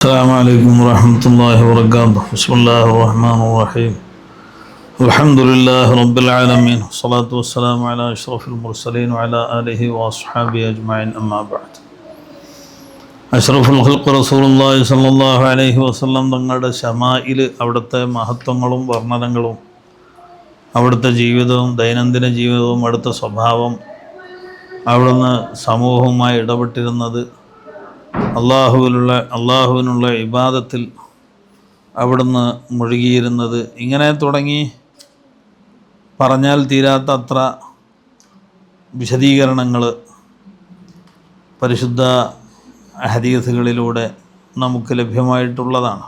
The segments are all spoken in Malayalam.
السلام عليكم ورحمة الله وبركاته. بسم الله الرحمن الرحيم. الحمد لله رب العالمين والصلاة والسلام على أشرف المرسلين وعلى آله وأصحابه أجمعين أما بعد. അഷ്റഫുൽ ഖൽഖ് റസൂലുള്ളാഹി സ്വല്ലല്ലാഹു അലൈഹി വസല്ലം തങ്ങളുടെ ശമാഇൽ, അവിടുത്തെ മഹത്വങ്ങളും വർണ്ണനകളും, അവിടുത്തെ ജീവിതവും ദൈനംദിന ജീവിതവും അവിടുത്തെ സ്വഭാവം, അവിടുന്ന് സമൂഹവുമായി ഇടപെട്ടിരുന്നത്, അള്ളാഹുവിനുള്ള ഇബാദത്തിൽ അവിടുന്ന് മുഴുകിയിരുന്നത്, ഇങ്ങനെ തുടങ്ങി പറഞ്ഞാൽ തീരാത്ത അത്ര വിശദീകരണങ്ങൾ പരിശുദ്ധ ഹദീസുകളിലൂടെ നമുക്ക് ലഭ്യമായിട്ടുള്ളതാണ്.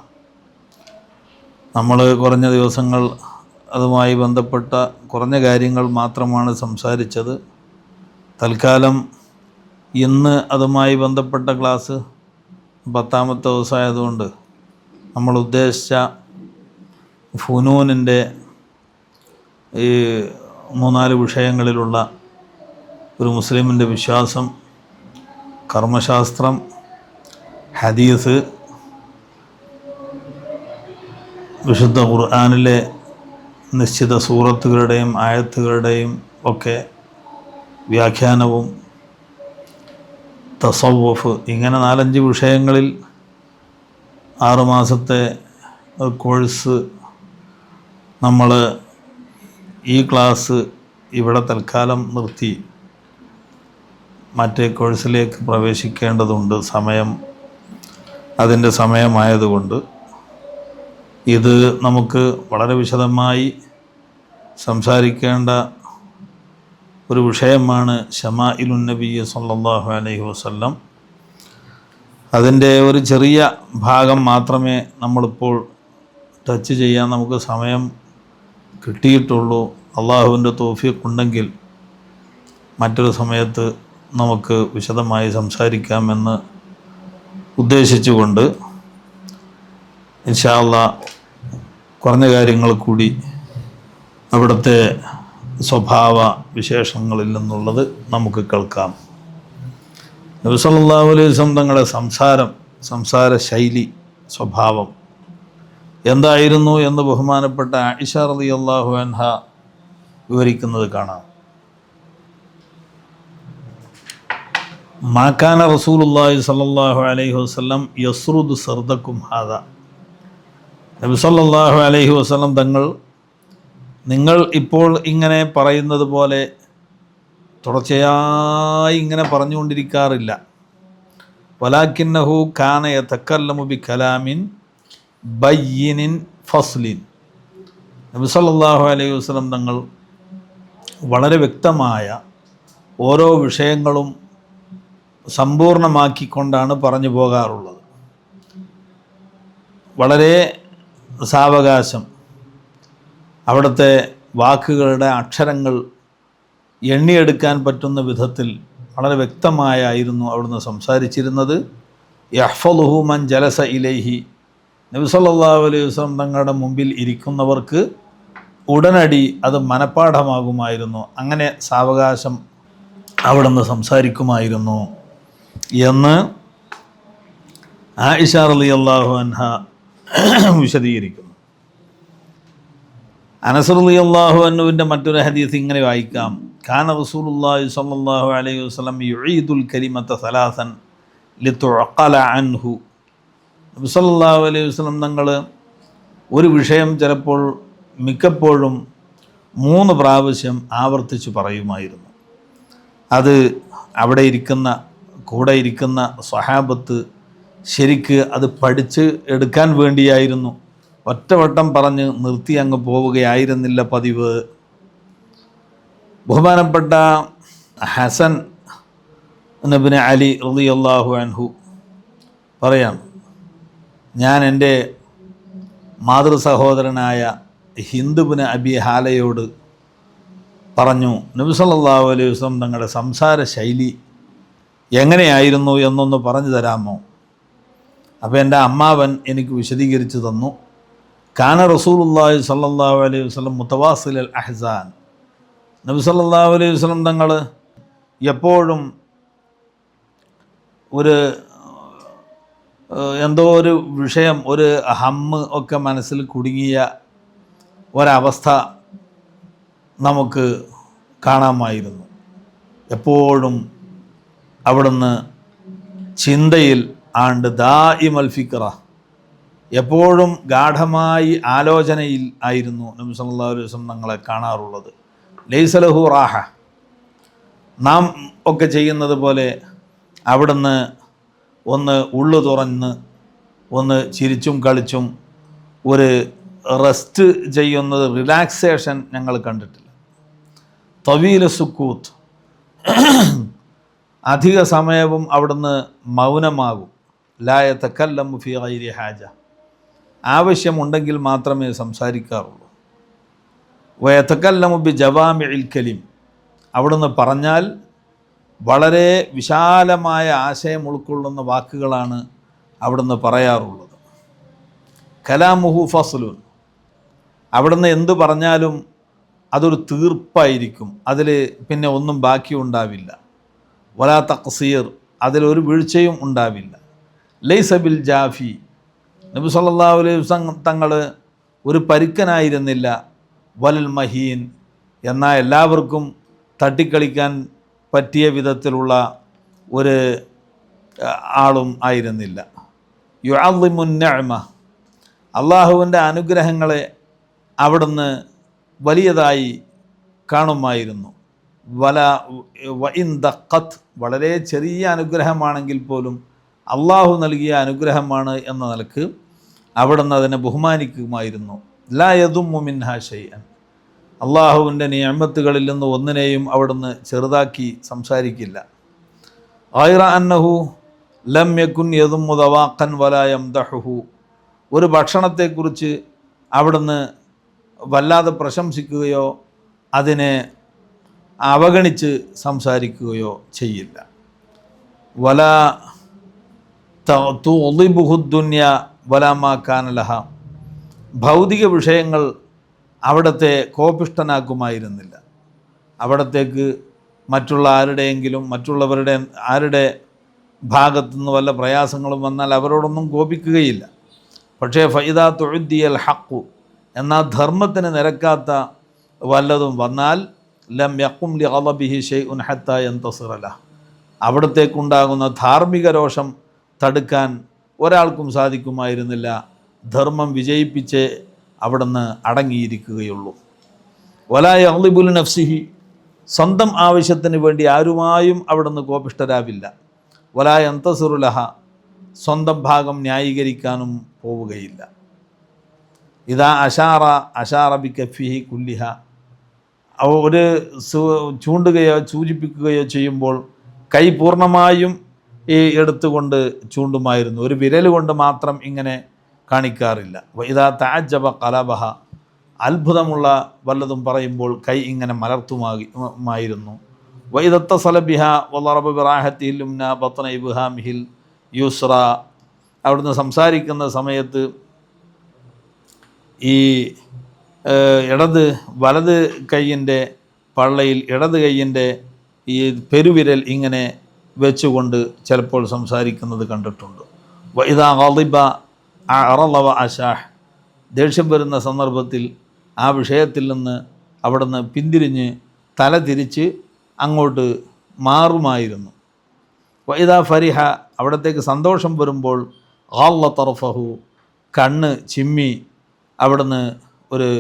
നമ്മൾ കുറഞ്ഞ ദിവസങ്ങൾ അതുമായി ബന്ധപ്പെട്ട കുറഞ്ഞ കാര്യങ്ങൾ മാത്രമാണ് സംസാരിച്ചത്. തൽക്കാലം ഇന്ന് അതുമായി ബന്ധപ്പെട്ട ക്ലാസ് 10ാമത്തെ ദിവസമായതുകൊണ്ട് നമ്മൾ ഉദ്ദേശിച്ച ഫുനൂനിൻ്റെ ഈ 3-4 വിഷയങ്ങളിലുള്ള ഒരു മുസ്ലിമിൻ്റെ വിശ്വാസം, കർമ്മശാസ്ത്രം, ഹദീസ്, വിശുദ്ധ ഖുർആനിലെ നിശ്ചിത സൂറത്തുകളുടെയും ആയത്തുകളുടെയും ഒക്കെ വ്യാഖ്യാനവും, തസവ്വുഫ്, ഇങ്ങനെ 4-5 വിഷയങ്ങളിൽ 6 മാസത്തെ കോഴ്സ് നമ്മൾ ഈ ക്ലാസ് ഇവിടെ തൽക്കാലം നിർത്തി മറ്റേ കോഴ്സിലേക്ക് പ്രവേശിക്കേണ്ടതുണ്ട്. അതിൻ്റെ സമയമായതുകൊണ്ട് ഇത് നമുക്ക് വളരെ വിശദമായി സംസാരിക്കേണ്ട ഒരു വിഷയമാണ് ശമാഇലുൻ നബി സല്ലല്ലാഹു അലൈഹി വസല്ലം. അതിൻ്റെ ഒരു ചെറിയ ഭാഗം മാത്രമേ നമ്മളിപ്പോൾ ടച്ച് ചെയ്യാൻ നമുക്ക് സമയം കിട്ടിയിട്ടുള്ളൂ. അള്ളാഹുവിൻ്റെ തൗഫീഖ് ഉണ്ടെങ്കിൽ മറ്റൊരു സമയത്ത് നമുക്ക് വിശദമായി സംസാരിക്കാമെന്ന് ഉദ്ദേശിച്ചുകൊണ്ട് ഇൻഷാ അല്ലാഹ് കുറഞ്ഞ കാര്യങ്ങൾ കൂടി അവിടുത്തെ സ്വഭാവ വിശേഷങ്ങളിൽ നിന്നുള്ളത് നമുക്ക് കേൾക്കാം. നബി സല്ലല്ലാഹു അലൈഹി വസല്ലം തങ്ങളുടെ സംസാര ശൈലി, സ്വഭാവം എന്തായിരുന്നു എന്ന് ബഹുമാനപ്പെട്ട ആയിഷ റളിയല്ലാഹു അൻഹ വിവരിക്കുന്നത് കാണാം. മാ കാന റസൂലുള്ളാഹി സ്വല്ലല്ലാഹു അലൈഹി വസല്ലം യസ്റുദു സർദക്കും ഹാദാ. നബി സല്ലല്ലാഹു അലൈഹി വസല്ലം തങ്ങൾ നിങ്ങൾ ഇപ്പോൾ ഇങ്ങനെ പറയുന്നത് പോലെ തുടർച്ചയായി ഇങ്ങനെ പറഞ്ഞുകൊണ്ടിരിക്കാറില്ല. വലാകിന്നഹു കാന യതകല്ലമു ബി കലാമിൻ ബയ്യിനിൻ ഫസ്ലിൻ. നബി സല്ലല്ലാഹു അലൈഹി വസല്ലം തങ്ങൾ വളരെ വ്യക്തമായ ഓരോ വിഷയങ്ങളും സമ്പൂർണ്ണമാക്കിക്കൊണ്ടാണ് പറഞ്ഞു പോകാറുള്ളത്. വളരെ സാവകാശം അവിടുത്തെ വാക്കുകളുടെ അക്ഷരങ്ങൾ എണ്ണിയെടുക്കാൻ പറ്റുന്ന വിധത്തിൽ വളരെ വ്യക്തമായായിരുന്നു അവിടുന്ന് സംസാരിച്ചിരുന്നത്. യഹ്ഫളുഹു മൻ ജലസ ഇലൈഹി. നബി സല്ലല്ലാഹു അലൈഹി വസല്ലം തങ്ങളുടെ മുമ്പിൽ ഇരിക്കുന്നവർക്ക് ഉടനടി അത് മനഃപ്പാഠമാകുമായിരുന്നു. അങ്ങനെ സാവകാശം അവിടുന്ന് സംസാരിക്കുമായിരുന്നു എന്ന് ആയിഷ റളിയല്ലാഹു അൻഹ വിശദീകരിക്കുന്നു. അനസ് റളിയല്ലാഹു അൻഹുവിൻ്റെ മറ്റൊരു ഹദീസ് ഇങ്ങനെ വായിക്കാം. കാന റസൂലുള്ളാഹി സ്വല്ലല്ലാഹു അലൈഹി വസല്ലം യുഈദുൽ കലിമത സലാസൻ ലിതുഅഖല അൻഹു. നബി സല്ലല്ലാഹു അലൈഹി വസല്ലം തങ്ങൾ ഒരു വിഷയം ചിലപ്പോൾ മിക്കപ്പോഴും 3 പ്രാവശ്യം ആവർത്തിച്ച് പറയുമായിരുന്നു. അത് അവിടെ കൂടെ ഇരിക്കുന്ന സ്വഹാബത്ത് ശരിക്ക് അത് പഠിച്ച് എടുക്കാൻ വേണ്ടിയായിരുന്നു. ഒറ്റവട്ടം പറഞ്ഞ് നിർത്തി അങ്ങ് പോവുകയായിരുന്നില്ല പതിവ്. ബഹുമാനപ്പെട്ട ഹസൻ ഇബ്നു അലി റളിയല്ലാഹു അൻഹു പറയാം, ഞാൻ എൻ്റെ മാതൃ സഹോദരനായ ഹിന്ദ് ഇബ്നു അബി ഹാലയോട് പറഞ്ഞു, നബി സല്ലല്ലാഹു അലൈഹി വസല്ലം തങ്ങളുടെ സംസാര ശൈലി എങ്ങനെയായിരുന്നു എന്നൊന്ന് പറഞ്ഞു തരാമോ? അപ്പോൾ എൻ്റെ അമ്മാവൻ എനിക്ക് വിശദീകരിച്ചു തന്നു. കാന റസൂലുള്ളാഹി സ്വല്ലല്ലാഹു അലൈഹി വസല്ലം മുതവാസിലൽ അഹ്സാൻ. നബി സല്ലല്ലാഹു അലൈഹി വസല്ലം തങ്ങൾ എപ്പോഴും ഒരു എന്തോ ഒരു വിഷയം, ഒരു ഹമ്മ് ഒക്കെ മനസ്സിൽ കുടുങ്ങിയ ഒരവസ്ഥ നമുക്ക് കാണാമായിരുന്നു. എപ്പോഴും അവിടുന്ന് ചിന്തയിൽ ആണ്ട് ദാഇമൽ ഫിക്ര, എപ്പോഴും ഗാഠമായി ആലോചനയിൽ ആയിരുന്നു നബി സല്ലല്ലാഹു അലൈഹി വസല്ലം ഞങ്ങളെ കാണാറുള്ളത്. ലൈസ ലഹു റാഹ, നാം ഒക്കെ ചെയ്യുന്നത് പോലെ അവിടുന്ന് ഒന്ന് ഉള്ളു തുറന്ന് ഒന്ന് ചിരിച്ചും കളിച്ചും ഒരു റെസ്റ്റ് ചെയ്യുന്നത്, റിലാക്സേഷൻ ഞങ്ങൾ കണ്ടിട്ടില്ല. തവീല സുക്കൂത്ത്, അധിക സമയവും അവിടുന്ന് മൗനമാകും. ലാ യതകല്ലമു ഫീ ഗൈരി ഹാജ, ആവശ്യമുണ്ടെങ്കിൽ മാത്രമേ സംസാരിക്കാറുള്ളൂ. വയതകല്ലമു ബി ജവാമിഇൽ കലിം, അവിടുന്ന് പറഞ്ഞാൽ വളരെ വിശാലമായ ആശയം ഉൾക്കൊള്ളുന്ന വാക്കുകളാണ് അവിടുന്ന് പറയാറുള്ളത്. കലാമുഹു ഫസ്ലുൻ, അവിടുന്ന് എന്തു പറഞ്ഞാലും അതൊരു തീർപ്പായിരിക്കും, അതിൽ പിന്നെ ഒന്നും ബാക്കിയുണ്ടാവില്ല. വലാ തഖ്സീർ, അതിലൊരു വീഴ്ചയും ഉണ്ടാവില്ല. ലൈസ ബിൽ ജാഫി, നബി സല്ലല്ലാഹു അലൈഹി വസല്ലം തങ്ങൾ ഒരു പരുക്കനായിരുന്നില്ല. വലൽ മഹീൻ, എന്നാൽ എല്ലാവർക്കും തട്ടിക്കളിക്കാൻ പറ്റിയ വിധത്തിലുള്ള ഒരു ആളും ആയിരുന്നില്ല. യുഅദ്ദിമുൻ നിഅമ, അള്ളാഹുവിൻ്റെ അനുഗ്രഹങ്ങളെ അവിടുന്ന് വലിയതായി കാണുമായിരുന്നു. വഇൻ ദഖത്ത്, വളരെ ചെറിയ അനുഗ്രഹമാണെങ്കിൽ പോലും അള്ളാഹു നൽകിയ അനുഗ്രഹമാണ് എന്ന നിലക്ക് അവിടുന്ന് അതിനെ ബഹുമാനിക്കുമായിരുന്നു. ലാ യദുമ്മു മിൻഹാ ശൈഅൻ, അള്ളാഹുവിൻ്റെ നിഅമത്തുകളിൽ നിന്ന് ഒന്നിനെയും അവിടുന്ന് ചെറുതാക്കി സംസാരിക്കില്ല. ഗൈറ അന്നഹു ലം യകുൻ യദുമ്മു ദവാഖൻ വലാ യംദഹുഹു, ഒരു ഭക്ഷണത്തെക്കുറിച്ച് അവിടുന്ന് വല്ലാതെ പ്രശംസിക്കുകയോ അതിനെ അവഗണിച്ച് സംസാരിക്കുകയോ ചെയ്യില്ല. വലാ തുളിബുഹു ദുനിയ വലാ മാ കാന ലഹ, ഭൗതിക വിഷയങ്ങൾ അവിടത്തെ കോപിഷ്ഠനാക്കുമായിരുന്നില്ല. അവിടത്തേക്ക് മറ്റുള്ള മറ്റുള്ളവരുടെ ആരുടെ ഭാഗത്തുനിന്ന് വല്ല പ്രയാസങ്ങളും വന്നാൽ അവരോടൊന്നും കോപിക്കുകയില്ല. പക്ഷേ ഫൈദാ തുഉദ്ദിയൽ ഹഖു, എന്നാൽ ധർമ്മത്തിന് നിരക്കാത്ത വല്ലതും വന്നാൽ ലം യഖും ലിഗളബിഹി ഷൈഉൻ ഹത്താ യന്തസിറ ലഹ്, അവിടത്തേക്കുണ്ടാകുന്ന ധാർമ്മിക രോഷം തടുക്കാൻ ഒരാൾക്കും സാധിക്കുമായിരുന്നില്ല. ധർമ്മം വിജയിപ്പിച്ച് അവിടുന്ന് അടങ്ങിയിരിക്കുകയുള്ളൂ. വലാ യഗ്ളിബു ലിനഫ്സിഹി, സ്വന്തം ആവശ്യത്തിന് വേണ്ടി ആരുമായും അവിടുന്ന് കോപിഷ്ഠരാവില്ല. വലാ യന്തസിറു ലഹ, സ്വന്തം ഭാഗം ന്യായീകരിക്കാനും പോവുകയില്ല. ഇതാ അഷാറ ബി കഫിഹി കുല്ലിഹ, ഒരു ചൂണ്ടുകയോ സൂചിപ്പിക്കുകയോ ചെയ്യുമ്പോൾ കൈ പൂർണ്ണമായും എടുത്തുകൊണ്ട് ചൂണ്ടുമായിരുന്നു, ഒരു വിരൽ കൊണ്ട് മാത്രം ഇങ്ങനെ കാണിക്കാറില്ല. ഇതാ തഅജ്ജബ ഖലബഹ, അത്ഭുതമുള്ള വല്ലതും പറയുമ്പോൾ കൈ ഇങ്ങനെ മലർത്തുമായിരുന്നു. വഇദത്തസല ബിഹ വളറബ ബിറാഹത്തിഹിൽ യുംന ബത്ന ഇബ്ഹാമിഹിൽ യുസ്ര, അവിടുന്ന് സംസാരിക്കുന്ന സമയത്ത് ഈ വലത് കൈയിൻ്റെ പള്ളയിൽ ഇടത് കൈയിൻ്റെ ഈ പെരുവിരൽ ഇങ്ങനെ വെച്ചുകൊണ്ട് ചിലപ്പോൾ സംസാരിക്കുന്നത് കണ്ടിട്ടുണ്ട്. വഇദാ ഗളിബ അറള വഅശാഹ്, ദേഷ്യം വരുന്ന സന്ദർഭത്തിൽ ആ വിഷയത്തിൽ നിന്ന് അവിടുന്ന് പിന്തിരിഞ്ഞ് തല തിരിച്ച് അങ്ങോട്ട് മാറുമായിരുന്നു. വഇദാ ഫരിഹ, അവിടത്തേക്ക് സന്തോഷം വരുമ്പോൾ ഗള തർഫഹു, കണ്ണ് ചിമ്മി അവിടുന്ന് ഒരു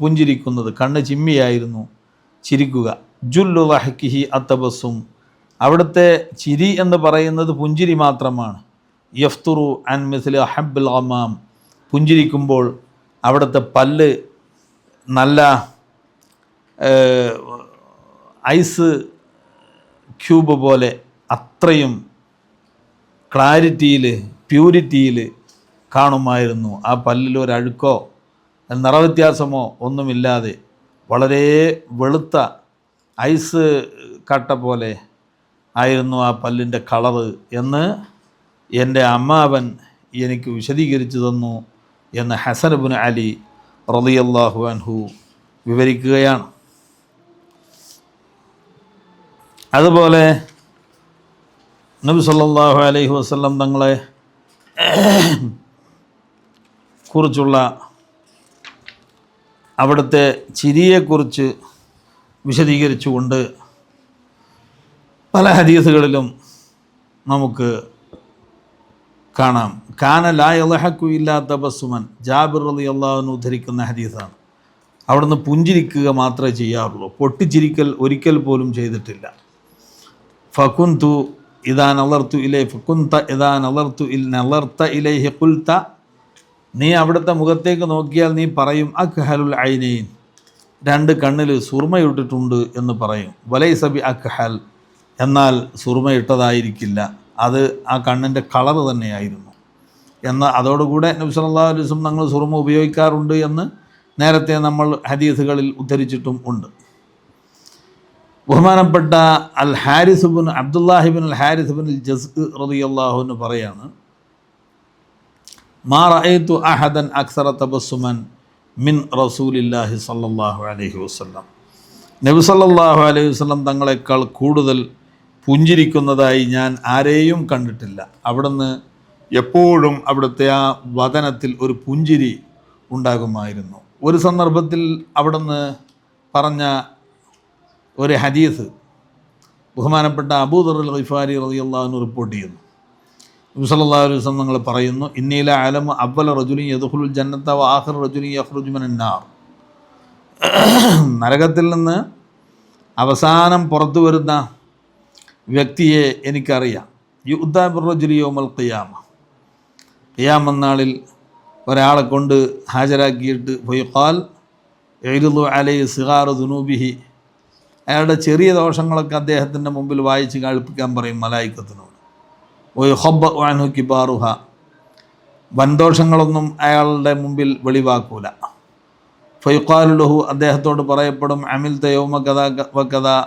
പുഞ്ചിരിക്കുന്നത്, കണ്ണ് ചിമ്മിയായിരുന്നു ചിരിക്കുക. ജുല്ലു ലഹ്കിഹി അത്തബസ്സും, അവിടുത്തെ ചിരി എന്ന് പറയുന്നത് പുഞ്ചിരി മാത്രമാണ്. യഫ്തുറു അൻ മിസ്ലി ഹബ്ബിൽ ഗമാം, പുഞ്ചിരിക്കുമ്പോൾ അവിടുത്തെ പല്ല് നല്ല ഐസ് ക്യൂബ് പോലെ അത്രയും ക്ലാരിറ്റിയിൽ പ്യൂരിറ്റിയിൽ കാണുമായിരുന്നു. ആ പല്ലിൽ ഒരഴുക്കോ നിറവ്യത്യാസമോ ഒന്നുമില്ലാതെ വളരെ വെളുത്ത ഐസ് കട്ട പോലെ ആയിരുന്നു ആ പല്ലിൻ്റെ കളറ് എന്ന് എൻ്റെ അമ്മാവൻ എനിക്ക് വിശദീകരിച്ചു തന്നു എന്ന് ഹസൻ ഇബ്നു അലി റളിയല്ലാഹു അൻഹു വിവരിക്കുകയാണ്. അതുപോലെ നബി സല്ലല്ലാഹു അലൈഹി വസല്ലം തങ്ങളെ കുറിച്ചുള്ള അവിടുത്തെ ചിരിയെക്കുറിച്ച് വിശദീകരിച്ചുകൊണ്ട് പല ഹദീസുകളിലും നമുക്ക് കാണാം. കാന ലാ യളഹക്കു ഇല്ലാ തബസ്സുമൻ, ജാബിർ റളിയല്ലാഹു അൻഹു ഉദ്ധരിക്കുന്ന ഹദീസാണ്. അവിടുന്ന് പുഞ്ചിരിക്കുക മാത്രമേ ചെയ്യാറുള്ളൂ, പൊട്ടിച്ചിരിക്കൽ ഒരിക്കൽ പോലും ചെയ്തിട്ടില്ല. ഫകുന്തു ഇദാ നളർതു ഇലൈഹി ഫകുന്ത ഇദാ നളർത ഇലൈഹി ഖുൽത, നീ അവിടുത്തെ മുഖത്തേക്ക് നോക്കിയാൽ നീ പറയും അക്ഹലുൽ ഐനൈൻ, രണ്ട് കണ്ണിൽ സുർമയിട്ടിട്ടുണ്ട് എന്ന് പറയും. വലൈസ ബി അക്ഹൽ, എന്നാൽ സുർമയിട്ടതായിരിക്കില്ല, അത് ആ കണ്ണിൻ്റെ കളറ് തന്നെയായിരുന്നു എന്ന്. അതോടുകൂടെ നബി സല്ലല്ലാഹു അലൈഹി വസല്ലം തങ്ങൾ സുർമ ഉപയോഗിക്കാറുണ്ട് എന്ന് നേരത്തെ നമ്മൾ ഹദീസുകളിൽ ഉദ്ധരിച്ചിട്ടും ഉണ്ട്. ബഹുമാനപ്പെട്ട അബ്ദുല്ലാഹിബിൻ അൽ ഹാരിസ് ബിൻ ജസ്ഇ റളിയല്ലാഹു അൻഹു പറയാണ്, മാ റഅയ്തു അഹദൻ അക്സറ തബസ്സുമൻ മിൻ റസൂലില്ലാഹി സല്ലല്ലാഹു അലൈഹി വസല്ലം, നബി സല്ലല്ലാഹു അലൈഹി വസല്ലം തങ്ങളെക്കാൾ കൂടുതൽ പുഞ്ചിരിക്കുന്നതായി ഞാൻ ആരെയും കണ്ടിട്ടില്ല. അവിടുന്ന് എപ്പോഴും അവിടുത്തെ ആ വദനത്തിൽ ഒരു പുഞ്ചിരി ഉണ്ടാകുമായിരുന്നു. ഒരു സന്ദർഭത്തിൽ അവിടുന്ന് പറഞ്ഞ ഒരു ഹദീസ് ബഹുമാനപ്പെട്ട അബൂദർ അൽ ഗിഫാരി റളിയല്ലാഹു അൻഹു റിപ്പോർട്ട് ചെയ്യുന്നു. നബി സല്ലല്ലാഹു അലൈഹി വസല്ലം തങ്ങൾ പറയുന്നു, ഇന്നീല അലമു അവ്വല റജുലിൻ യദ്ഖുലുൽ ജന്നത വ ആഖിറ റജുലിൻ യഖ്റുജു മിനൻ നാർ, നരകത്തിൽ നിന്ന് അവസാനം പുറത്തു വരുന്ന വ്യക്തിയെ എനിക്കറിയാം. യുദ്ദാ ബിർറജുലി യൗമൽ ഖിയാമ, ഖിയാമത്ത് നാളിൽ ഒരാളെ കൊണ്ട് ഹാജരാക്കിയിട്ട് ഫയുഖാൽ ഇഅ്രിദു അലൈഹി സിഗാറു ദുനൂബിഹി, അയാളുടെ ചെറിയ ദോഷങ്ങളൊക്കെ അദ്ദേഹത്തിൻ്റെ മുമ്പിൽ വായിച്ച് കേൾപ്പിക്കാൻ പറയും മലായിക്കത്തിനോട്. വയുഖബ്ബഉ അൻഹു കിബാറുഹ, വൻദോഷങ്ങളൊന്നും അയാളുടെ മുമ്പിൽ വെളിവാക്കൂല. ഫയുഖാലു ലഹു, അദ്ദേഹത്തോട് പറയപ്പെടും, അമിൽത യൗമ കദാ വകദാ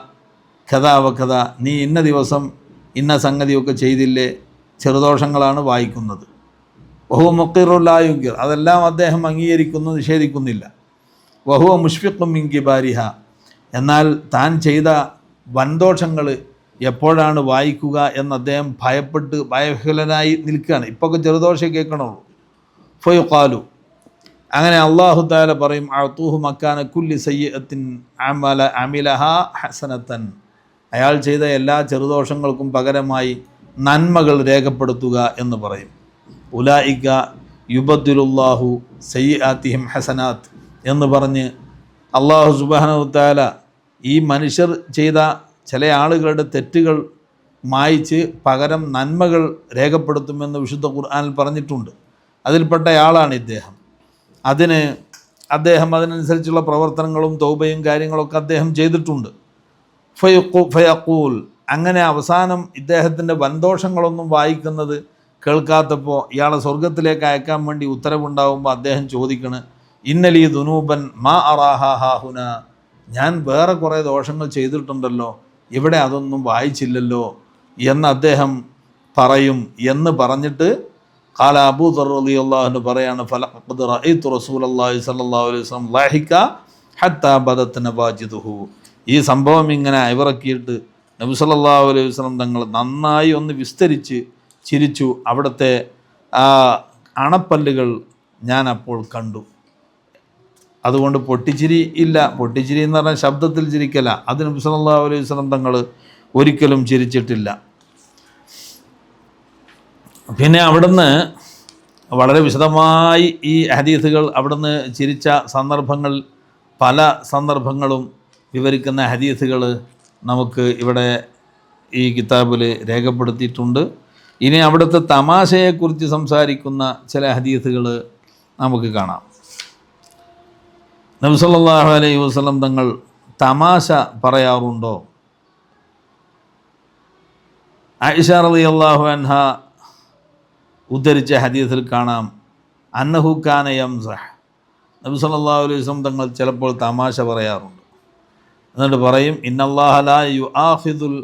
കഥാ വകഥ, നീ ഇന്ന ദിവസം ഇന്ന സംഗതിയൊക്കെ ചെയ്തില്ലേ, ചെറുദോഷങ്ങളാണ് വായിക്കുന്നത്. വഹുവ മുഖിറുൻ ലാ യുൻകിർ, അതെല്ലാം അദ്ദേഹം അംഗീകരിക്കുന്നു, നിഷേധിക്കുന്നില്ല. വഹുവ മുഷ്ഫിഖും മിൻ കിബാരിഹ, എന്നാൽ താൻ ചെയ്ത വൻദോഷങ്ങൾ എപ്പോഴാണ് വായിക്കുക എന്ന് അദ്ദേഹം ഭയവിഹ്വലനായി നിൽക്കുകയാണ്. ഇപ്പൊക്കെ ചെറുദോഷം കേൾക്കണുള്ളൂ. ഫയുഖാലു, അങ്ങനെ അല്ലാഹു തആല പറയും, അഅതൂഹു മക്കാന കുല്ലി സയ്യിഅത്തിൻ അമിലഹാ ഹസനത്തൻ, അയാൾ ചെയ്ത എല്ലാ ചെറുദോഷങ്ങൾക്കും പകരമായി നന്മകൾ രേഖപ്പെടുത്തുക എന്ന് പറയും. ഉലായിക യുബദ്ദിലുല്ലാഹു സയ്യിആതിഹിം ഹസനാത്ത് എന്ന് പറഞ്ഞ് അല്ലാഹു സുബ്ഹാനഹു വതആല ഈ മനുഷ്യർ ചെയ്ത ചില ആളുകളുടെ തെറ്റുകൾ മായ്ച്ച് പകരം നന്മകൾ രേഖപ്പെടുത്തുമെന്ന് വിശുദ്ധ ഖുർആനിൽ പറഞ്ഞിട്ടുണ്ട്. അതിൽപ്പെട്ടയാളാണ് ഇദ്ദേഹം. അദ്ദേഹം അതിനനുസരിച്ചുള്ള പ്രവർത്തനങ്ങളും തൗബയും കാര്യങ്ങളൊക്കെ അദ്ദേഹം ചെയ്തിട്ടുണ്ട്. ഫയഖൂൽ, അങ്ങനെ അവസാനം ഇദ്ദേഹത്തിൻ്റെ വൻദോഷങ്ങളൊന്നും വായിക്കുന്നത് കേൾക്കാത്തപ്പോൾ ഇയാളെ സ്വർഗത്തിലേക്ക് അയക്കാൻ വേണ്ടി ഉത്തരവുണ്ടാകുമ്പോൾ അദ്ദേഹം ചോദിക്കണ്, ഇന്നലീ ദുനൂബൻ മാ അറാഹാ ഹാഹുന, ഞാൻ വേറെ കുറേ ദോഷങ്ങൾ ചെയ്തിട്ടുണ്ടല്ലോ, ഇവിടെ അതൊന്നും വായിച്ചില്ലല്ലോ എന്ന് അദ്ദേഹം പറയും. എന്ന് പറഞ്ഞിട്ട് ഖാല അബൂദർ റളിയല്ലാഹു അൻഹു പറയാണ്, ഫലഖദ് റഅയ്തു റസൂലല്ലാഹി സ്വല്ലല്ലാഹു അലൈഹി വസല്ലം ളാഹിക ഹത്താ ബദത് നവാജിദുഹു, ഈ സംഭവം ഇങ്ങനെ അയവിറക്കിയിട്ട് നബി സല്ലല്ലാഹു അലൈഹി വസല്ലം തങ്ങൾ നന്നായി ഒന്ന് വിസ്തരിച്ച് ചിരിച്ചു. അവിടുത്തെ ആ അണപ്പല്ലുകൾ ഞാൻ അപ്പോൾ കണ്ടു. അതുകൊണ്ട് പൊട്ടിച്ചിരി ഇല്ല, പൊട്ടിച്ചിരി എന്ന് പറഞ്ഞാൽ ശബ്ദത്തിൽ ചിരിക്കല, അത് നബി സല്ലല്ലാഹു അലൈഹി വസല്ലം തങ്ങൾ ഒരിക്കലും ചിരിച്ചിട്ടില്ല. പിന്നെ അവിടുന്ന് വളരെ വിശദമായി ഈ ഹദീസുകൾ അവിടുന്ന് ചിരിച്ച സന്ദർഭങ്ങൾ, പല സന്ദർഭങ്ങളും വിവരിക്കുന്ന ഹദീസുകൾ നമുക്ക് ഇവിടെ ഈ കിതാബിൽ രേഖപ്പെടുത്തിയിട്ടുണ്ട്. ഇനി അവിടുത്തെ തമാശയെക്കുറിച്ച് സംസാരിക്കുന്ന ചില ഹദീസുകൾ നമുക്ക് കാണാം. നബി സല്ലല്ലാഹു അലൈഹി വസല്ലം തങ്ങൾ തമാശ പറയാറുണ്ടോ? ആയിഷ റളിയല്ലാഹു അൻഹ ഉദ്ധരിച്ച ഹദീസിൽ കാണാം, അന്നഹു കാന യംസഹ്, നബി സല്ലല്ലാഹു അലൈഹി വസല്ലം തങ്ങൾ ചിലപ്പോൾ തമാശ പറയാറുണ്ട്. എന്നിട്ട് പറയും, ഇന്നല്ലാഹ ലാ യുആഖിദുൽ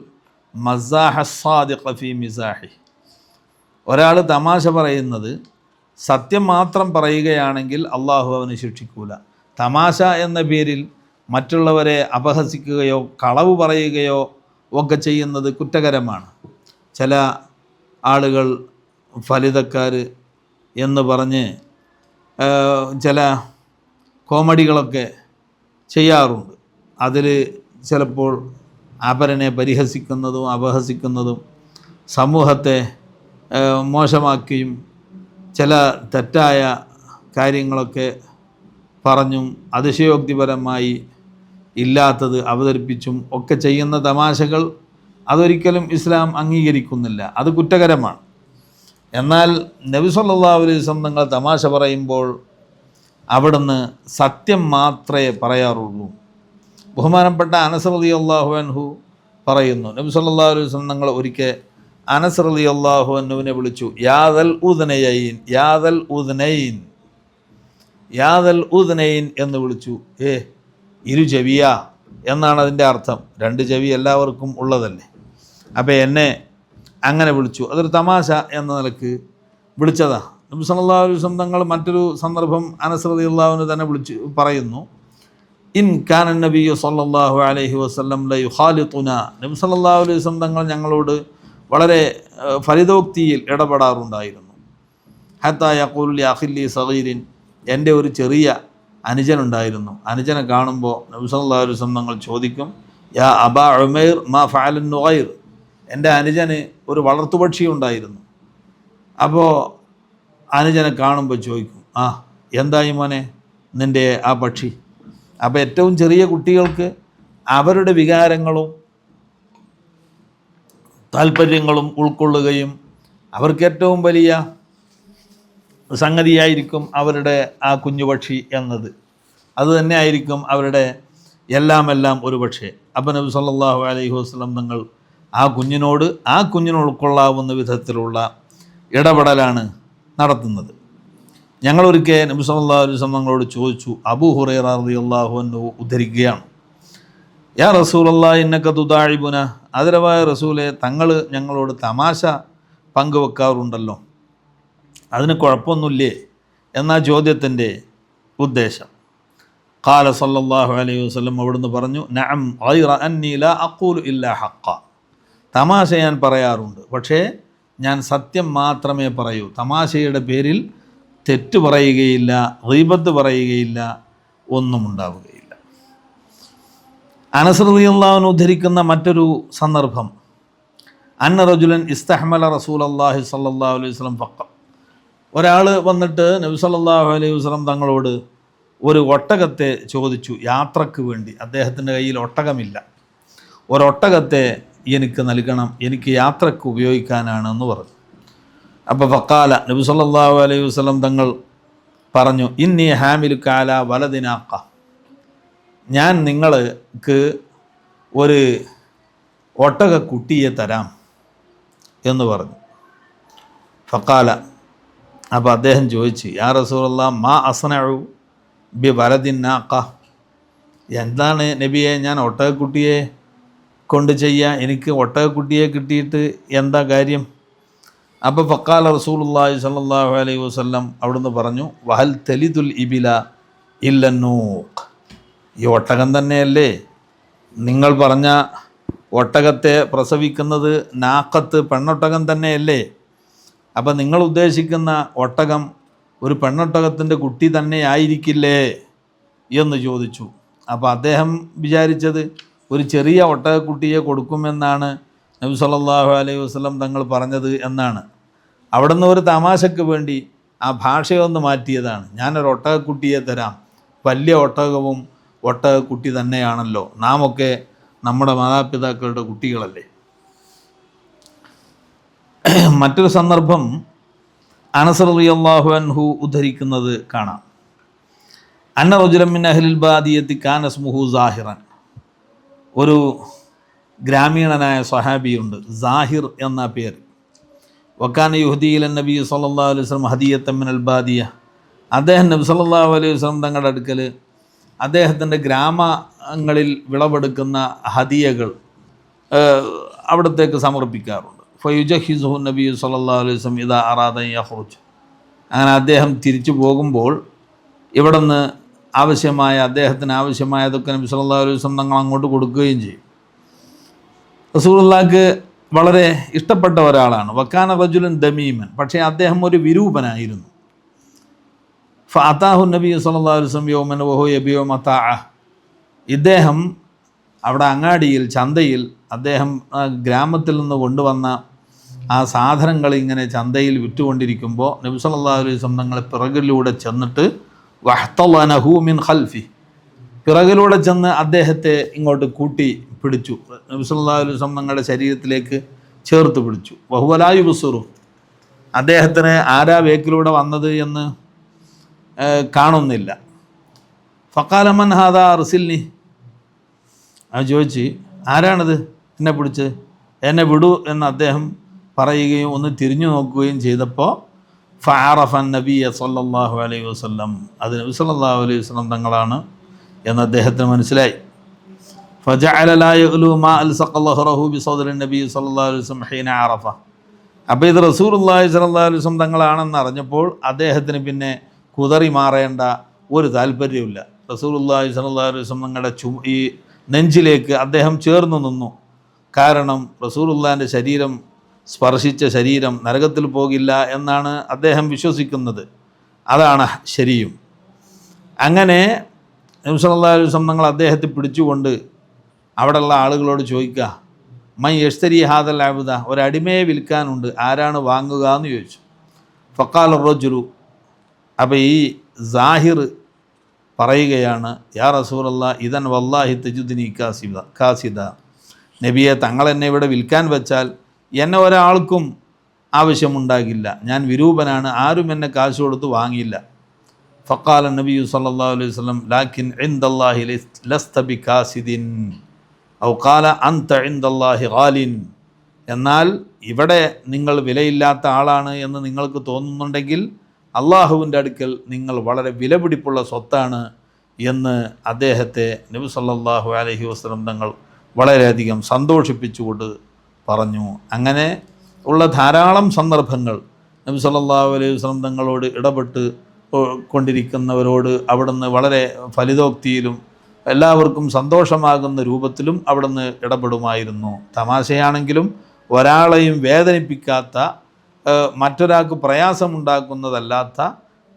മസാഹ സ്സാദിഖ ഫീ മിസാഹി, ഒരാൾ തമാശ പറയുന്നത് സത്യം മാത്രം പറയുകയാണെങ്കിൽ അള്ളാഹു അവന് ശിക്ഷിക്കൂല. തമാശ എന്ന പേരിൽ മറ്റുള്ളവരെ അപഹസിക്കുകയോ കളവ് പറയുകയോ ഒക്കെ ചെയ്യുന്നത് കുറ്റകരമാണ്. ചില ആളുകൾ ഫലിതക്കാർ എന്ന് പറഞ്ഞ് ചില കോമഡികളൊക്കെ ചെയ്യാറുണ്ട്. അതിൽ ചിലപ്പോൾ അപരനെ പരിഹസിക്കുന്നതും അപഹസിക്കുന്നതും സമൂഹത്തെ മോശമാക്കിയും ചില തെറ്റായ കാര്യങ്ങളൊക്കെ പറഞ്ഞും അതിശയോക്തിപരമായി ഇല്ലാത്തത് അവതരിപ്പിച്ചും ഒക്കെ ചെയ്യുന്ന തമാശകൾ അതൊരിക്കലും ഇസ്ലാം അംഗീകരിക്കുന്നില്ല, അത് കുറ്റകരമാണ്. എന്നാൽ നബി സല്ലല്ലാഹു അലൈഹി വസല്ലം തങ്ങൾ തമാശ പറയുമ്പോൾ അവിടുന്ന് സത്യം മാത്രമേ പറയാറുള്ളൂ. ബഹുമാനപ്പെട്ട അനസ് റളിയല്ലാഹു അൻഹു പറയുന്നു, നബി സല്ലല്ലാഹു അലൈഹി വസല്ലം തങ്ങൾ ഒരിക്കൽ അനസ് റളിയല്ലാഹു അൻഹുവിനെ വിളിച്ചു, യാദൽ ഉദ്നയൈൻ യാദൽ ഉദ്നൈൻ യാദൽ ഉദ്നൈൻ എന്ന് വിളിച്ചു. ഇരു ചെവിയാ എന്നാണ് അതിൻ്റെ അർത്ഥം. രണ്ട് ചെവി എല്ലാവർക്കും ഉള്ളതല്ലേ. അപ്പോൾ എന്നെ അങ്ങനെ വിളിച്ചു, അതൊരു തമാശ എന്ന നിലക്ക് വിളിച്ചതാ. നബി സല്ലല്ലാഹു അലൈഹി വസല്ലം തങ്ങൾ മറ്റൊരു സന്ദർഭം അനസ് റളിയല്ലാഹു അൻഹു തന്നെ വിളിച്ച് പറയുന്നു, ഇൻ കാന നബിയ്യു സല്ലല്ലാഹു അലൈഹി വസല്ലം ല യുഖാലിതുനാ, നബി സല്ലല്ലാഹു അലൈഹി വസല്ലം തങ്ങൾ ഞങ്ങളോട് വളരെ ഫലിതോക്തിയിൽ ഇടപെടാറുണ്ടായിരുന്നു. ഹത്താ യഖൂലു ലി അഖില്ലി സഗീരിൻ, എൻ്റെ ഒരു ചെറിയ അനുജനുണ്ടായിരുന്നു. അനുജനെ കാണുമ്പോൾ നബി സല്ലല്ലാഹു അലൈഹി വസല്ലം തങ്ങൾ ചോദിക്കും, യാ അബാ ഉമൈർ മാ ഫഅലൻ നുഗൈർ, എൻ്റെ അനുജന് ഒരു വളർത്തുപക്ഷി ഉണ്ടായിരുന്നു. അപ്പോൾ അനുജനെ കാണുമ്പോൾ ചോദിക്കും, എന്തായി മോനെ നിൻ്റെ ആ പക്ഷി? അപ്പോൾ ഏറ്റവും ചെറിയ കുട്ടികൾക്ക് അവരുടെ വികാരങ്ങളും താല്പര്യങ്ങളും ഉൾക്കൊള്ളുകയും അവർക്ക് ഏറ്റവും വലിയ സംഗതിയായിരിക്കും അവരുടെ ആ കുഞ്ഞുപക്ഷി എന്നത്. അത് തന്നെ ആയിരിക്കും അവരുടെ എല്ലാം ഒരു പക്ഷേ. അപ്പോൾ നബി സല്ലല്ലാഹു അലൈഹി വസല്ലം തങ്ങൾ ആ കുഞ്ഞിന് ഉൾക്കൊള്ളാവുന്ന വിധത്തിലുള്ള ഇടപെടലാണ് നടത്തുന്നത്. ഞങ്ങളൊരിക്കൽ നബി സല്ലല്ലാഹു അലൈഹി വസല്ലം തങ്ങളോട് ചോദിച്ചു, അബൂ ഹുറൈറ റളിയല്ലാഹു അൻഹു ഉദ്ധരിക്കുകയാണ്, യാ റസൂലല്ലാഹി ഇന്നക തുദാഇബുന, ആദരവായ റസൂലെ തങ്ങൾ ഞങ്ങളോട് തമാശ പങ്കുവെക്കാറുണ്ടല്ലോ, അതിന് കുഴപ്പമൊന്നുമില്ലേ എന്നാ ചോദ്യത്തിൻ്റെ ഉദ്ദേശം. ഖാല സല്ലല്ലാഹു അലൈഹി വസല്ലം അവിടുന്ന് പറഞ്ഞു, നഅം ഗൈറ അന്നി ലാ അഖൂലു ഇല്ലാ ഹഖ്ഖ, തമാശ ഞാൻ പറയാറുണ്ട്, പക്ഷേ ഞാൻ സത്യം മാത്രമേ പറയൂ. തമാശയുടെ പേരിൽ തെറ്റ് പറയുകയില്ല, ഗീബത്ത് പറയുകയില്ല, ഒന്നും ഉണ്ടാവുകയില്ല. അനസ് റളിയല്ലാഹു അൻഹു ഉദ്ധരിക്കുന്ന മറ്റൊരു സന്ദർഭം, അന്ന റജുലൻ ഇസ്തഹ്മല റസൂലല്ലാഹി സ്വല്ലല്ലാഹു അലൈഹി വസല്ലം ഫഖ, ഒരാൾ വന്നിട്ട് നബി സല്ലല്ലാഹു അലൈഹി വസല്ലം തങ്ങളോട് ഒരു ഒട്ടകത്തെ ചോദിച്ചു യാത്രക്ക് വേണ്ടി. അദ്ദേഹത്തിൻ്റെ കയ്യിൽ ഒട്ടകമില്ല. ഒരൊട്ടകത്തെ എനിക്ക് നൽകണം, എനിക്ക് യാത്രക്ക് ഉപയോഗിക്കാനാണ് എന്ന് പറഞ്ഞു. അപ്പോൾ ഫഖാല, നബി സല്ലല്ലാഹു അലൈഹി വസല്ലം തങ്ങൾ പറഞ്ഞു, ഇന്നി ഹാമിലുക അലാ വലദിനാഖ, ഞാൻ നിങ്ങൾക്ക് ഒരു ഒട്ടകക്കുട്ടിയെ തരാം എന്ന് പറഞ്ഞു. ഫഖാല, അപ്പോൾ അദ്ദേഹം ചോദിച്ചു, യാ റസൂലല്ലാഹ് മാ അസ്നഉ ബി വലദിനാഖ, എന്താണ് നബിയെ ഞാൻ ഒട്ടകക്കുട്ടിയെ കൊണ്ട് ചെയ്യുക, എനിക്ക് ഒട്ടകക്കുട്ടിയെ കിട്ടിയിട്ട് എന്താ കാര്യം? അപ്പോൾ ഫഖാല റസൂലുള്ളാഹി സ്വല്ലല്ലാഹു അലൈഹി വസല്ലം അവിടുന്ന് പറഞ്ഞു, വഹൽ തലിദുൽ ഇബില ഇല്ലന്നൂഖ്, ഈ ഒട്ടകം തന്നെയല്ലേ നിങ്ങൾ പറഞ്ഞ ഒട്ടകത്തെ പ്രസവിക്കുന്നത്? നാഖത്ത് പെണ്ണൊട്ടകം തന്നെയല്ലേ? അപ്പം നിങ്ങൾ ഉദ്ദേശിക്കുന്ന ഒട്ടകം ഒരു പെണ്ണൊട്ടകത്തിൻ്റെ കുട്ടി തന്നെ ആയിരിക്കില്ലേ എന്ന് ചോദിച്ചു. അപ്പോൾ അദ്ദേഹം വിചാരിച്ചത് ഒരു ചെറിയ ഒട്ടകക്കുട്ടിയെ കൊടുക്കുമെന്നാണ് നബി സല്ലല്ലാഹു അലൈഹി വസല്ലം തങ്ങൾ പറഞ്ഞത് എന്നാണ്. അവിടുന്ന് ഒരു തമാശയ്ക്ക് വേണ്ടി ആ ഭാഷയൊന്ന് മാറ്റിയതാണ്. ഞാനൊരു ഒട്ടകക്കുട്ടിയെ തരാം, വലിയ ഒട്ടകവും ഒട്ടകക്കുട്ടി തന്നെയാണല്ലോ, നാമൊക്കെ നമ്മുടെ മാതാപിതാക്കളുടെ കുട്ടികളല്ലേ. മറ്റൊരു സന്ദർഭം അനസ് റളിയല്ലാഹു അൻഹു ഉദ്ധരിക്കുന്നത് കാണാം, അന്ന റജുലൻ മിൻ അഹ്ലിൽ ബാദിയത്തി കാന ഇസ്മുഹു സാഹിറൻ, ഒരു ഗ്രാമീണനായ സ്വഹാബിയുണ്ട്, സാഹിർ എന്ന പേര്. വക്കാന യുഹ്ദി ഇലൻ നബി സല്ലല്ലാഹു അലൈഹി വസല്ലം ഹദിയത്തൻ മിനൽ ബാദിയ, അദ്ദേഹം നബി സല്ലല്ലാഹു അലൈഹി വസല്ലം തങ്ങളുടെ അടുക്കൽ അദ്ദേഹത്തിൻ്റെ ഗ്രാമങ്ങളിൽ വിളവെടുക്കുന്ന ഹദിയകൾ അവിടത്തേക്ക് സമർപ്പിക്കാറുണ്ട്. ഫയുജഹിസുഹു നബി സല്ലല്ലാഹു അലൈഹി വസല്ലം ഇദാ അറാദ അൻ യഖ്റുജ്, അങ്ങനെ അദ്ദേഹം തിരിച്ചു പോകുമ്പോൾ ഇവിടെ നിന്ന് അദ്ദേഹത്തിന് ആവശ്യമായതൊക്കെ നബി സല്ലല്ലാഹു അലൈഹി വസല്ലം തങ്ങൾ അങ്ങോട്ട് കൊടുക്കുകയും ചെയ്യും. റസൂലുള്ളാഹിക്ക് വളരെ ഇഷ്ടപ്പെട്ട ഒരാളാണ്. വക്കാന റജുലൻ ദമീമൻ, പക്ഷേ അദ്ദേഹം ഒരു വിരൂപനായിരുന്നു. ഫഅതാഹു നബി സല്ലല്ലാഹു അലൈഹി വസല്ലം യൗമൻ വഹു യബിഉ മതാഅ. ഇദ്ദേഹം അവിടെ അങ്ങാടിയിൽ, ചന്തയിൽ, അദ്ദേഹം ഗ്രാമത്തിൽ നിന്ന് കൊണ്ടുവന്ന ആ സാധനങ്ങൾ ഇങ്ങനെ ചന്തയിൽ വിറ്റുകൊണ്ടിരിക്കുമ്പോൾ നബി സല്ലല്ലാഹു അലൈഹി വസല്ലം തങ്ങൾ പിറകിലൂടെ ചെന്നിട്ട് വഹ്തളനഹു മിൻ ഖൽഫി, പിറകിലൂടെ ചെന്ന് അദ്ദേഹത്തെ ഇങ്ങോട്ട് കൂട്ടി പിടിച്ചു. നബി സല്ലല്ലാഹു അലൈഹി വസല്ലം തങ്ങളുടെ ശരീരത്തിലേക്ക് ചേർത്ത് പിടിച്ചു. വഹുവ ലാ യുബ്സിറു, അദ്ദേഹത്തിന് ആരാ വേക്കിലൂടെ വന്നത് എന്ന് കാണുന്നില്ല. ഫഖാല മൻ ഹാദാ അർസിൽനി, അത് ചോദിച്ച് ആരാണിത് എന്നെ പിടിച്ച്, എന്നെ വിടൂ എന്ന് അദ്ദേഹം പറയുകയും ഒന്ന് തിരിഞ്ഞു നോക്കുകയും ചെയ്തപ്പോൾ ഫഅറഫൻ നബിയ സല്ലല്ലാഹു അലൈഹി വസല്ലം, അത് നബി സല്ലല്ലാഹു അലൈഹി വസല്ലം തങ്ങളാണ് എന്ന് അദ്ദേഹത്തിന് മനസ്സിലായി. ഫജഅല ലാ യഗ്ലു മാ അൽസഖ ലഹ്റഹു ബിസദ്രി നബി സല്ലല്ലാഹു അലൈഹി വസല്ലം ഹീന അറഫ. അപ്പോൾ ഇത് റസൂലുള്ളാഹി സ്വല്ലല്ലാഹു അലൈഹി വസല്ലം തങ്ങളാണെന്ന് അറിഞ്ഞപ്പോൾ അദ്ദേഹത്തിന് പിന്നെ കുതറി മാറേണ്ട ഒരു താല്പര്യമില്ല. റസൂലുള്ളാഹി സ്വല്ലല്ലാഹു അലൈഹി വസല്ലം തങ്ങളുടെ ഈ നെഞ്ചിലേക്ക് അദ്ദേഹം ചേർന്നു നിന്നു. കാരണം റസൂലുള്ളാഹിൻ്റെ ശരീരം സ്പർശിച്ച ശരീരം നരകത്തിൽ പോകില്ല എന്നാണ് അദ്ദേഹം വിശ്വസിക്കുന്നത്. അതാണ് ശരിയും. അങ്ങനെ നബി സല്ലല്ലാഹു അലൈഹി വസല്ലം തങ്ങൾ അദ്ദേഹത്തെ പിടിച്ചുകൊണ്ട് അവിടെയുള്ള ആളുകളോട് ചോദിക്കുക, മൈ യഷ്തരി ഹാദൽ അബ്ദ, ഒരടിമയെ വിൽക്കാനുണ്ട്, ആരാണ് വാങ്ങുക എന്ന് ചോദിച്ചു. ഫഖാല റജുലു, അപ്പോൾ ഈ സാഹിർ പറയുകയാണ്, യാ റസൂലല്ലാഹ് ഇദൻ വല്ലാഹി തജുദ്നി കാസിദ, നബിയെ തങ്ങളെന്നെ ഇവിടെ വിൽക്കാൻ വെച്ചാൽ എന്നെ ഒരാൾക്കും ആവശ്യമുണ്ടാകില്ല, ഞാൻ വിരൂപനാണ്, ആരും എന്നെ കാശ് കൊടുത്ത് വാങ്ങിയില്ല. ഫഖാല നബി സല്ലല്ലാഹു അലൈഹി വസല്ലം ലാകിൻ ഇൻദല്ലാഹി ലസ്ത ബികാസിദിൻ ഔ ഖാല അൻത ഇൻദല്ലാഹി ഖാലിൻ, എന്നാൽ ഇവിടെ നിങ്ങൾ വിലയില്ലാത്ത ആളാണ് എന്ന് നിങ്ങൾക്ക് തോന്നുന്നുണ്ടെങ്കിൽ അള്ളാഹുവിൻ്റെ അടുക്കൽ നിങ്ങൾ വളരെ വിലപിടിപ്പുള്ള സ്വത്താണ് എന്ന് അദ്ദേഹത്തെ നബി സല്ലല്ലാഹു അലൈഹി വസല്ലം തങ്ങൾ വളരെയധികം സന്തോഷിപ്പിച്ചുകൊണ്ട് പറഞ്ഞു. അങ്ങനെ ഉള്ള ധാരാളം സന്ദർഭങ്ങൾ നബി സല്ലല്ലാഹു അലൈഹി വസല്ലം തങ്ങളോട് ഇടപെട്ട് കൊണ്ടിരിക്കുന്നവരോട് അവിടുന്ന് വളരെ ഫലിതോക്തിയിലും എല്ലാവർക്കും സന്തോഷമാകുന്ന രൂപത്തിലും അവിടുന്ന് ഇടപെടുമായിരുന്നു. തമാശയാണെങ്കിലും ഒരാളെയും വേദനിപ്പിക്കാത്ത, മറ്റൊരാൾക്ക് പ്രയാസമുണ്ടാക്കുന്നതല്ലാത്ത,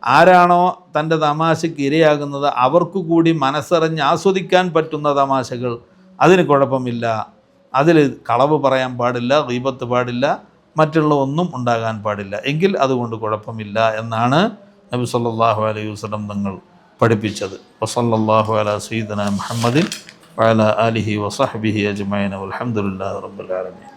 ആരാണോ തൻ്റെ തമാശയ്ക്ക് ഇരയാകുന്നത് അവർക്ക് കൂടി മനസ്സറിഞ്ഞ് ആസ്വദിക്കാൻ പറ്റുന്ന തമാശകൾ, അതിന് കുഴപ്പമില്ല. അതിൽ കളവ് പറയാൻ പാടില്ല, ഗീബത്ത് പാടില്ല, മറ്റുള്ള ഒന്നും ഉണ്ടാകാൻ പാടില്ല. എങ്കിൽ അതുകൊണ്ട് കുഴപ്പമില്ല എന്നാണ് നബി സല്ലല്ലാഹു അലൈഹി വസല്ലം തങ്ങൾ പഠിപ്പിച്ചത്. വസല്ലല്ലാഹു അലാ സയ്യിദിനാ മുഹമ്മദിൻ വഅലാ ആലിഹി വസഹ്ബിഹി അജ്മഈൻ വൽഹംദുലില്ലാഹി റബ്ബിൽ ആലമീൻ.